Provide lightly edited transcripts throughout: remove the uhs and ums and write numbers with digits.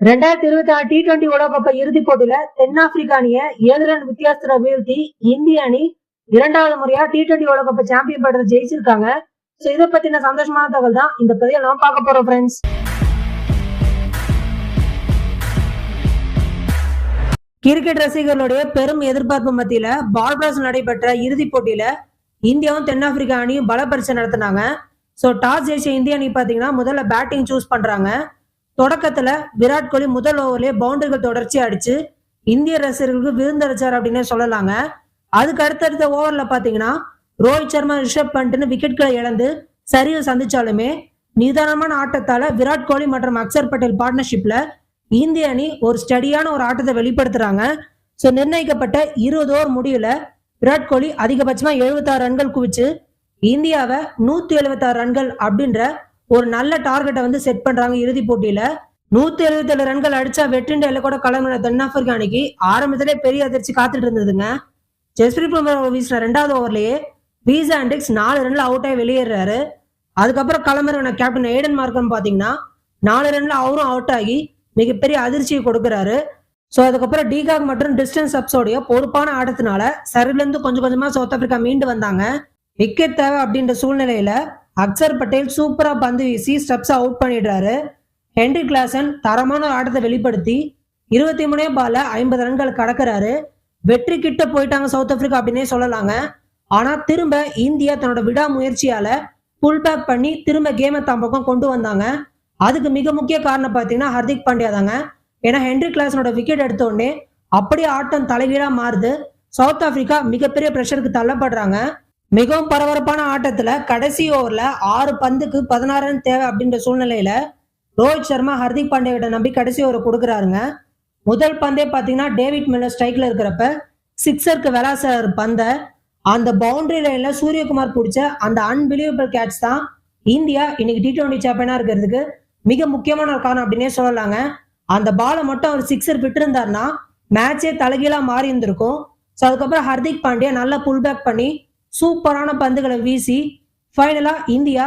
2026 T20 உலகக்கோப்பை இறுதிப் போட்டியில தென்னாப்பிரிக்க அணியை 7 ரன் வித்தியாசத்துல வீழ்த்தி இந்திய அணி 2வது முறையா T20 உலகக்கோப்பை சாம்பியன் பட்டத்தை ஜெயிச்சிருக்காங்க. சோ இதை பத்தின சந்தோஷமான தகவல் தான் இந்த பதிவில் நம்ம பார்க்க போறோம் ஃப்ரெண்ட்ஸ். கிரிக்கெட் ரசிகர்களுடைய பெரும் எதிர்பார்ப்பு மத்தியில பார்படோஸ் நடைபெற்ற இறுதிப் போட்டியில இந்தியாவும் தென்னாப்பிரிக்க அணியும் பல பரிசை நடத்தினாங்க. சோ டாஸ் ஜெயிச்ச இந்திய அணி பாத்தீங்கன்னா முதல்ல பேட்டிங் சூஸ் பண்றாங்க. தொடக்கத்துல விராட் கோலி முதல் ஓவர்லயே பவுண்டரிகள் தொடர்ச்சி அடிச்சு இந்திய ரசிகர்களுக்கு விருந்தளிச்சார் அப்படின்னு சொல்லலாங்க. அதுக்கு அடுத்தடுத்த ஓவர்ல பாத்தீங்கன்னா ரோஹித் சர்மா, ரிஷப் பண்ட்னு விக்கெட்களை இழந்து சரிவு சந்திச்சாலுமே நிதானமான ஆட்டத்தால விராட் கோலி மற்றும் அக்சர் பட்டேல் பார்ட்னர்ஷிப்ல இந்திய அணி ஒரு ஸ்டடியான ஒரு ஆட்டத்தை வெளிப்படுத்துறாங்க. சோ நிர்ணயிக்கப்பட்ட 20 ஓவர் முடிவுல விராட் கோலி அதிகபட்சமா 76 ரன்கள் குவிச்சு இந்தியாவை 176 ரன்கள் அப்படின்ற ஒரு நல்ல டார்கெட்டை வந்து செட் பண்றாங்க. இறுதி போட்டியில 177 ரன்கள் அடிச்சா வெற்றின்ற எல்லை கூட கிளம்பின தென்னாப்பிரிக்க அணிக்கு ஆரம்பத்திலே பெரிய அதிர்ச்சி காத்துட்டு இருந்ததுங்க. ஜஸ்பிரீத் பும்ரா வீசின 2வது ஓவர்லயே பீஸ் ஆண்ட்ரிக்ஸ் 4 ரன்ல அவுட் ஆகி வெளியேறாரு. அதுக்கப்புறம் கிளம்புற கேப்டன் ஏடன் மார்க்கம் பாத்தீங்கன்னா 4 ரன்ல அவரும் அவுட் ஆகி மிகப்பெரிய அதிர்ச்சியை கொடுக்கிறாரு. சோ அதுக்கப்புறம் டிகாக் மற்றும் டிஸ்டன்ஸ் அப்ஸோடைய பொறுப்பான ஆட்டத்தினால சரிவுல இருந்து கொஞ்சம் கொஞ்சமா சவுத் ஆப்பிரிக்கா மீண்டு வந்தாங்க. விக்கெட் தேவை அப்படின்ற சூழ்நிலையில அக்சர் பட்டேல் சூப்பரா பந்து வீசி ஸ்டெப்ஸ் அவுட் பண்ணிடுறாரு. ஹென்ரி கிளாசன் தரமான ஆட்டத்தை வெளிப்படுத்தி 23 பால்ல 50 ரன்கள் கடக்கிறாரு. வெற்றி கிட்ட போயிட்டாங்க சவுத் ஆப்பிரிக்கா அப்படின்னே சொல்லலாங்க. ஆனா திரும்ப இந்தியா தன்னோட விடாமுயற்சியால புல் பேக் பண்ணி திரும்ப கேமை தம் பக்கம் கொண்டு வந்தாங்க. அதுக்கு மிக முக்கிய காரணம் பாத்தீங்கன்னா ஹர்திக் பாண்டியா தாங்க. ஏன்னா ஹென்ரி கிளாசனோட விக்கெட் எடுத்த உடனே அப்படியே ஆட்டம் தலைகீழா மாறுது. சவுத் ஆப்பிரிக்கா மிகப்பெரிய பிரஷருக்கு தள்ளப்படுறாங்க. மிகவும் பரபரப்பான ஆட்டத்துல கடைசி ஓவர்ல 6 பந்துக்கு 16 ரன் தேவை அப்படின்ற சூழ்நிலையில ரோஹித் சர்மா ஹர்திக் பாண்டியா கிட்ட நம்பி கடைசி ஓவர் கொடுக்குறாருங்க. முதல் பந்தே பாத்தீங்கன்னா டேவிட் மில்லர் ஸ்ட்ரைக்ல இருக்கிறப்ப சிக்ஸருக்கு விளாசார் பந்த அந்த பவுண்டரி லைன்ல சூரியகுமார் பிடிச்ச அந்த அன்பிலீவபிள் கேட்ச் தான் இந்தியா இன்னைக்கு T20 சாம்பியனா இருக்கிறதுக்கு மிக முக்கியமான ஒரு காரணம் அப்படின்னே சொல்லலாங்க. அந்த பாலை மட்டும் அவர் சிக்ஸர் விட்டு இருந்தாருன்னா மேட்சே தலைகீழா மாறி இருந்திருக்கும். ஸோ அதுக்கப்புறம் ஹர்திக் பாண்டியா நல்லா புல் பேக் பண்ணி சூப்பரான பந்துகளை வீசி ஃபைனலா இந்தியா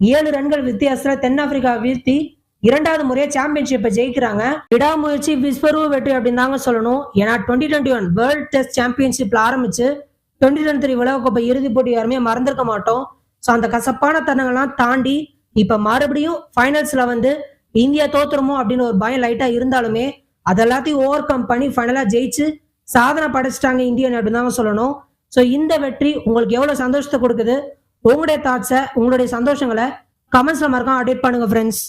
7 ரன்கள் வித்தியாசத்துல தென்னாப்பிரிக்கா வீழ்த்தி 2வது முறையா சாம்பியன்ஷிப்பை ஜெயிக்கிறாங்க. விடாமுயற்சி விஸ்வரூப வெற்றி அப்படின்னு தாங்க சொல்லணும். ஏன்னா 2021 வேர்ல்ட் டெஸ்ட் சாம்பியன்ஷிப்ல ஆரம்பிச்சு 2023 உலகக்கோப்பை இறுதிப் போட்டி யாருமே மறந்திருக்க மாட்டோம். ஸோ அந்த கசப்பான தருணங்கள்லாம் தாண்டி இப்ப மறுபடியும் ஃபைனல்ஸ்ல வந்து இந்தியா தோத்துருமோ அப்படின்னு ஒரு பயம் லைட்டா இருந்தாலுமே அதெல்லாத்தையும் ஓவர் கம் பண்ணி ஃபைனலா ஜெயிச்சு சாதனை படைச்சிட்டாங்க இந்தியன் அப்படின்னு தாங்க சொல்லணும். சோ இந்த வெற்றி உங்களுக்கு எவ்வளவு சந்தோஷத்தை கொடுக்குது? உங்களுடைய தாட்ஸை, உங்களுடைய சந்தோஷங்களை கமெண்ட்ஸ்ல மறக்காம அப்டேட் பண்ணுங்க ஃப்ரெண்ட்ஸ்.